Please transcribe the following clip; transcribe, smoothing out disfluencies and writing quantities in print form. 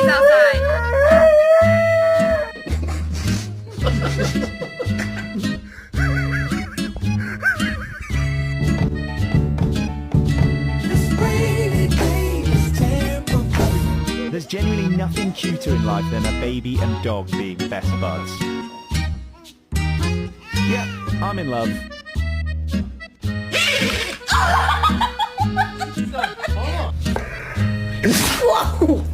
babies outside. There's genuinely nothing cuter in life than a baby and dog being best buds. Yep, I'm in love. Whoa!